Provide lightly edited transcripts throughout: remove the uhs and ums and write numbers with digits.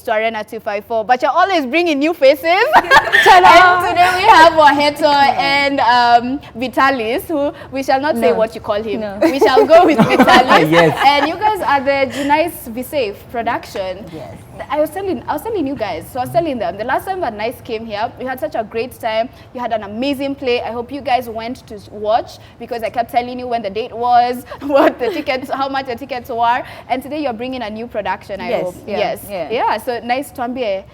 to Arena254, but you're always bringing new faces. And today we have Waheto and Vitalis, who we shall not say what you call him. No. We shall go with Vitalis. Yes. And you guys are the JiNice ViSafe production. Yes. I was telling you guys, so I was telling them, the last time that Nice came here, we had such a great time. You had an amazing play. I hope you guys went to watch, because I kept telling you when the date was, what the tickets, how much the tickets were. And today you're bringing a new production, I hope. Yeah. So Nice Twambie.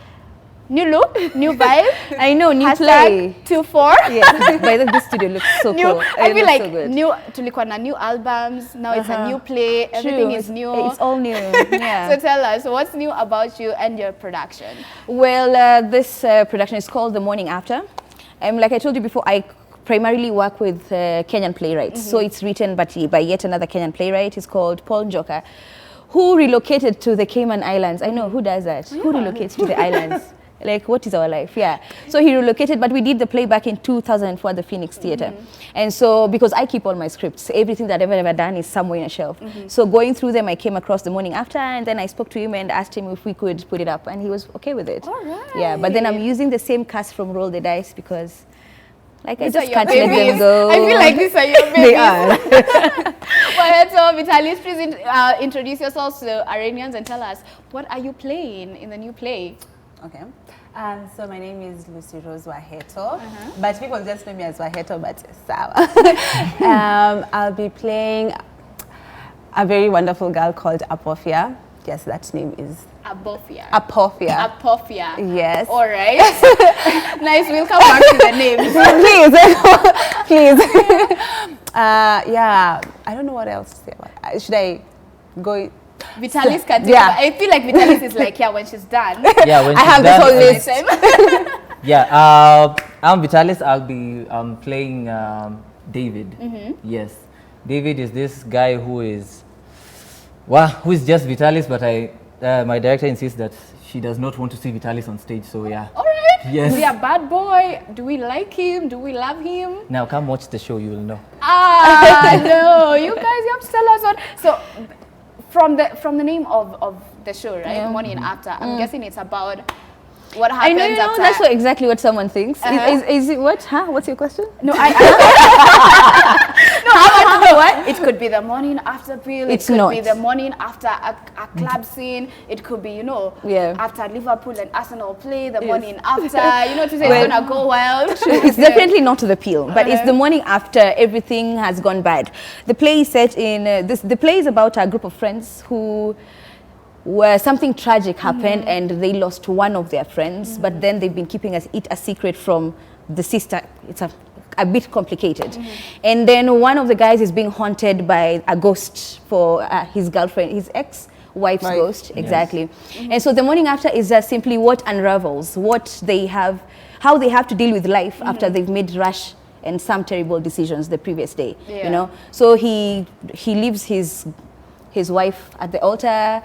New look, new vibe. I know, new play. 24. Yes, by this studio looks so cool. I feel like so new, tulikuwa na new albums, now it's a new play, everything is new. It's all new, yeah. So tell us, what's new about you and your production? Well, this production is called The Morning After. Like I told you before, I primarily work with Kenyan playwrights. So it's written by yet another Kenyan playwright. It's called Paul Njoka, who relocated to the Cayman Islands. I know, who does that? Yeah. Who relocates to the islands? Like, what is our life? Yeah. So he relocated, but we did the play back in 2004 at the Phoenix Theatre. And so, because I keep all my scripts, everything that I've ever done is somewhere in a shelf. So going through them, I came across The Morning After, and then I spoke to him and asked him if we could put it up, and he was okay with it. All right. Yeah, but then I'm using the same cast from Roll the Dice, because like, I These just are can't your let them go. I feel like these are your babies. They are. Waheto, Vitalis, please introduce yourselves to Arenians and tell us, what are you playing in the new play? Okay. So my name is Lucy Rose Waheto, but people just know me as Waheto, but sawa. I'll be playing a very wonderful girl called Apophia. Yes, that name is Apophia. Apophia. Apophia. Yes. All right. Nice. We'll come back to the names. Please. Yeah. I don't know what else to say about it. Should I go? Vitalis can do Yeah. I feel like Vitalis is like, when she's done. Yeah, when I have this whole list. Yeah, I'm Vitalis. I'll be playing David. Yes, David is this guy who is just Vitalis, but my director insists that she does not want to see Vitalis on stage. So yeah. All right. Yes. Is he a bad boy? Do we like him? Do we love him? Now come watch the show. You will know. No, you guys, you have to tell us what. So, from the name of the show, right? Morning After. I'm guessing it's about what happens I know, after. that's exactly what someone thinks. Is it what? Huh? What's your question? No, I want to know what? It could be the morning after pill. It's it could not. be the morning after a club scene. It could be, after Liverpool and Arsenal play, the morning after, to say it's gonna go wild. It's definitely not the pill, but it's the morning after everything has gone bad. The play is set in the play is about a group of friends where something tragic happened and they lost one of their friends, but then they've been keeping it a secret from the sister. It's a bit complicated. And then one of the guys is being haunted by a ghost for his girlfriend, his ex-wife's ghost, exactly. And so the morning after is simply what unravels, how they have to deal with life after they've made rash and some terrible decisions the previous day, So he leaves his wife at the altar.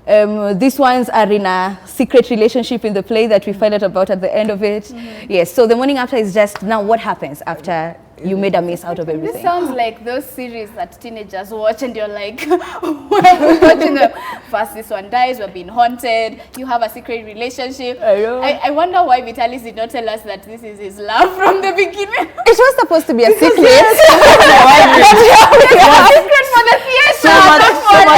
These ones are in a secret relationship in the play that we find out about at the end of it. Yes, so the morning after is just now what happens after you made a mess out of everything. This sounds like those series that teenagers watch and you're like, we're watching the first this one dies, we're being haunted, you have a secret relationship. I know. I wonder why Vitalis did not tell us that this is his love from the beginning. It was supposed to be a secret. Secret for the theater. So much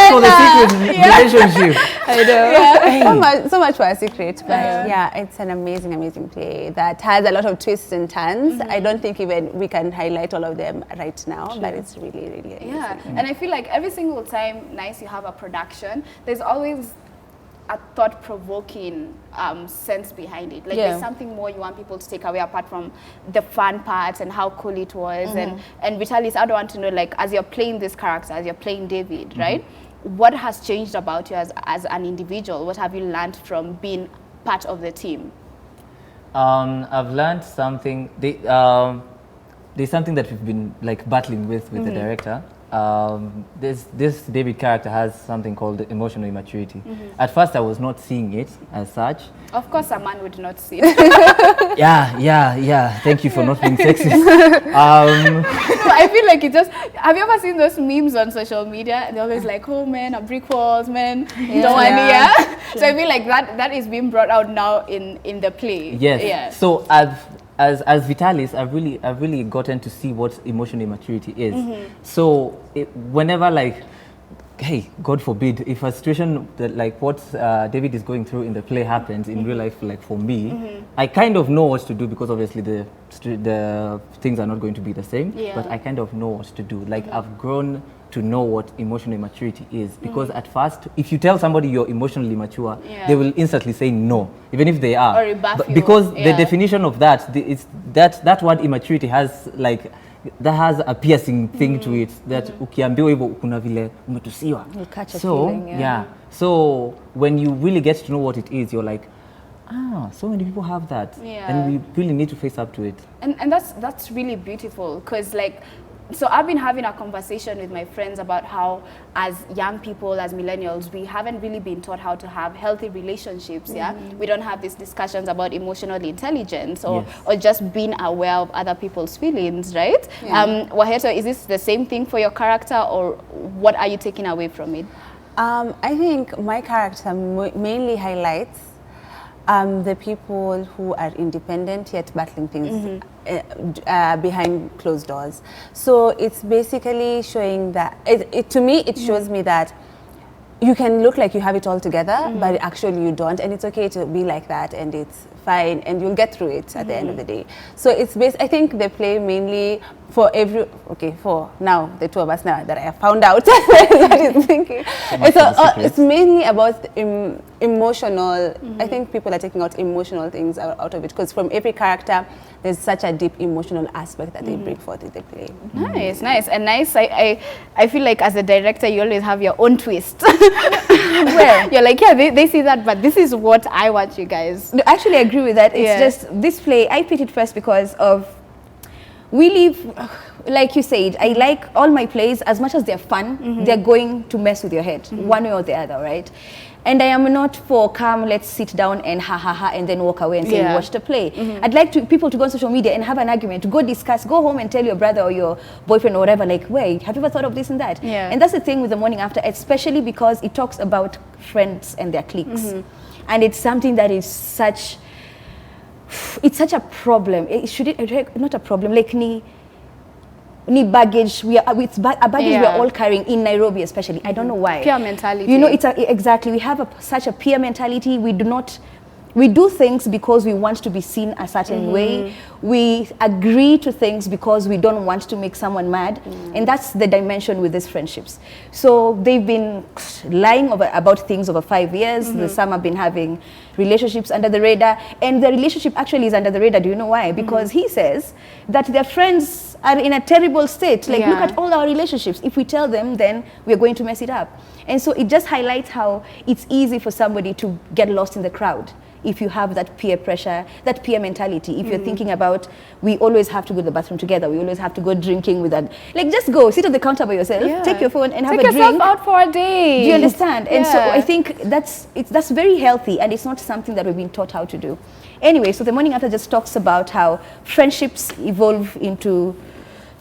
for the secret relationship. I know. Yeah. So much for a secret, but yeah, it's an amazing play that has a lot of twists and turns. I don't think even we can highlight all of them right now, but it's really amazing. Yeah, and I feel like every single time Nice you have a production, there's always a thought-provoking sense behind it. Like there's something more you want people to take away apart from the fun parts and how cool it was. And Vitalis, I don't want to know, like, as you're playing this character, as you're playing David, right? What has changed about you as an individual? What have you learned from being part of the team? I've learned something. There's something that we've been like battling with the director, this David character has something called emotional immaturity. At first, I was not seeing it as such. Of course, a man would not see it. Yeah. Thank you for not being sexist. I feel like it just. Have you ever seen those memes on social media? They're always like, "Oh, man, a brick walls, man, don't want me." Yeah. So I feel like that is being brought out now in the play. Yes. Yeah. So as Vitalis, I've really gotten to see what emotional immaturity is. So whenever, like, hey, God forbid, if a situation that like what David is going through in the play happens in real life, like for me, I kind of know what to do, because obviously the things are not going to be the same. Yeah. But I kind of know what to do. Like I've grown to know what emotional immaturity is, because at first, if you tell somebody you're emotionally mature, they will instantly say no, even if they are. Or rebuff you. Because the definition of that, it's that word immaturity has like, that has a piercing thing to it, that ukiambiwa hivyo kuna vile umetusiwa. You catch a So feeling, so when you really get to know what it is, you're like, so many people have that, and we really need to face up to it. And that's really beautiful, because like, so I've been having a conversation with my friends about how, as young people, as millennials, we haven't really been taught how to have healthy relationships. We don't have these discussions about emotional intelligence or just being aware of other people's feelings, right? Waheto, is this the same thing for your character, or what are you taking away from it? I think my character mainly highlights the people who are independent yet battling things behind closed doors. So it's basically showing that, to me, it shows me that you can look like you have it all together, but actually you don't, and it's okay to be like that, and it's fine, and you'll get through it at the end of the day. So it's I think they play mainly for for now, the two of us now that I have found out that is thinking. It's mainly about emotional, I think people are taking out emotional things out of it, because from every character, there's such a deep emotional aspect that they bring forth in the play. Nice. And nice. I feel like as a director, you always have your own twist. Well, you're like, they see that, but this is what I want you guys. No, actually, I agree with that. It's just this play, I picked it first because of, we live, like you said, I like all my plays, as much as they're fun, they're going to mess with your head, one way or the other, right? And I am not for come, let's sit down and and then walk away and say, watch the play. I'd like people to go on social media and have an argument, to go discuss, go home and tell your brother or your boyfriend or whatever, like, wait, have you ever thought of this and that? And that's the thing with The Morning After, especially because it talks about friends and their cliques. And it's something that is such, it's such a problem. Not a problem, like ni baggage, it's a baggage we are all carrying in Nairobi especially. I don't know why. Peer mentality. You know, exactly, we have such a peer mentality. We do things because we want to be seen a certain way. We agree to things because we don't want to make someone mad. And that's the dimension with these friendships. So they've been lying about things over 5 years. Some have been having relationships under the radar. And the relationship actually is under the radar. Do you know why? Because he says that their friends are in a terrible state. Like, look at all our relationships. If we tell them, then we're going to mess it up. And so it just highlights how it's easy for somebody to get lost in the crowd if you have that peer pressure, that peer mentality. If you're thinking about, we always have to go to the bathroom together, we always have to go drinking with that. Like, just go, sit at the counter by yourself, take your phone and have a drink. Take yourself out for a day. Do you understand? And so I think that's very healthy, and it's not something that we've been taught how to do. Anyway, so The Morning After just talks about how friendships evolve into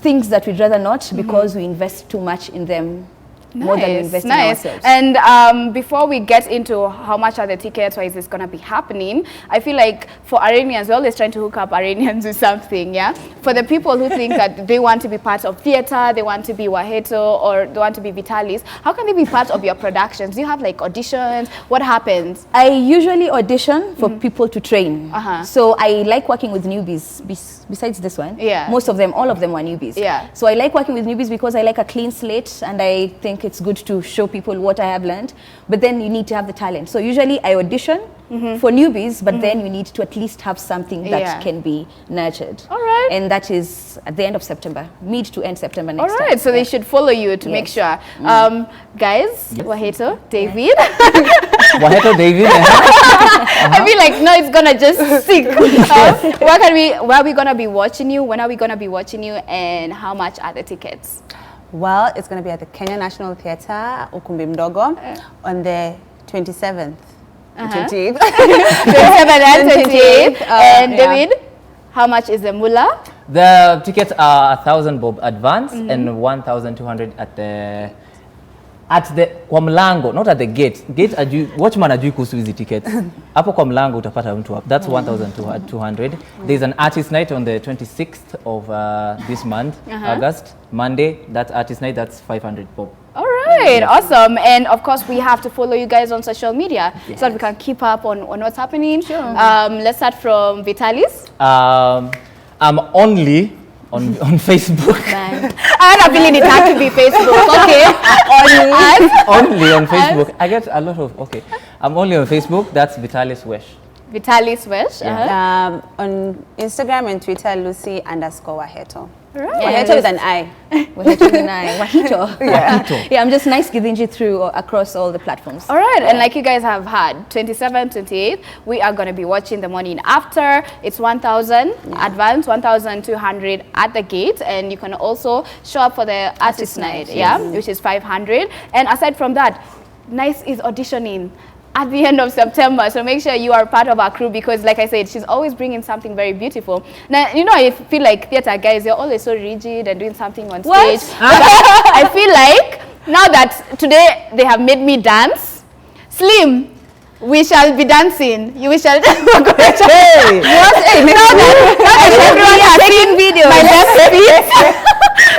things that we'd rather not, because we invest too much in them. More than we invest in ourselves. And before we get into how much are the tickets, or is this going to be happening, I feel like for Iranians, we're always trying to hook up Iranians with something, For the people who think that they want to be part of theater, they want to be Waheto, or they want to be Vitalis, how can they be part of your productions? Do you have like auditions? What happens? I usually audition for people to train. So I like working with newbies, besides this one. Most of them, all of them were newbies. So I like working with newbies because I like a clean slate, and I think it's good to show people what I have learned, but then you need to have the talent. So usually I audition for newbies, but then you need to at least have something that can be nurtured. All right. And that is at the end of September, mid to end September next time. All right, so they should follow you to make sure. Guys, Waheto, David. Waheto, David. I feel like, no, it's gonna just stick. Where are we gonna be watching you? When are we gonna be watching you? And how much are the tickets? Well, it's going to be at the Kenya National Theatre, Ukumbi Mdogo, on the 27th. 28th. 27th and 28th. And yeah. David, how much is the mullah? The tickets are 1,000 bob advance and 1,200 at the kwa mlango, not at the gate. Gate watchman ajui kuhusu hizi tickets. Hapo kwa mlango utapata mtu hapo. That's 1,200. There's an artist night on the 26th of this month, August, Monday. That's artist night. That's 500 bob. All right, awesome. And of course, we have to follow you guys on social media so that we can keep up on what's happening. Sure. Let's start from Vitalis. I'm only on Facebook. I have a feeling it has to be Facebook. Okay. Only on Facebook. I get a lot of, okay. I'm only on Facebook. That's Vitalis Wesh. Vitalis Wesh. On Instagram and Twitter, Lucy_Waheto. Right. Waheto with an I. Waheto with an I. Wahito. Yeah, I'm just nice Githinji through across all the platforms. All right, and like you guys have had, 27th, 28th, we are going to be watching the morning after. It's 1,000 advance, 1,200 at the gate, and you can also show up for the artist night, which is 500. And aside from that, Nice is auditioning at the end of September, so make sure you are part of our crew, because like I said, she's always bringing something very beautiful. Now, you know, I feel like theater guys, you're always so rigid and doing something on stage. I feel like now that today they have made me dance, Slim, we shall be dancing. We shall. Now that everyone has seen video, my left feet.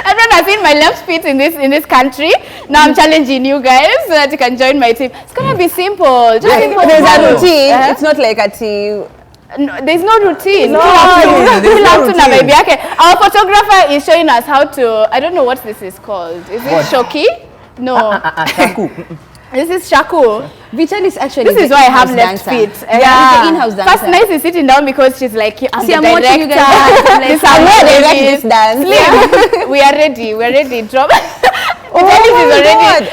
Everyone has seen my left feet in this country. Now I'm challenging you guys so that you can join my team. It's gonna be simple. Just simple. There's a routine. It's not like a team. No, there's no routine. No routine. Our photographer is showing us how to. I don't know what this is called. Is it Shoki? No. This is Shaku. Vitalis actually. This is why I have left feet. Yeah, the in-house dancer. First, Nice is sitting down because she's like, I'm the I'm watching you director. guys. I'm ready this dance. We are ready. We're ready. Drop. Oh, Vitalis is already.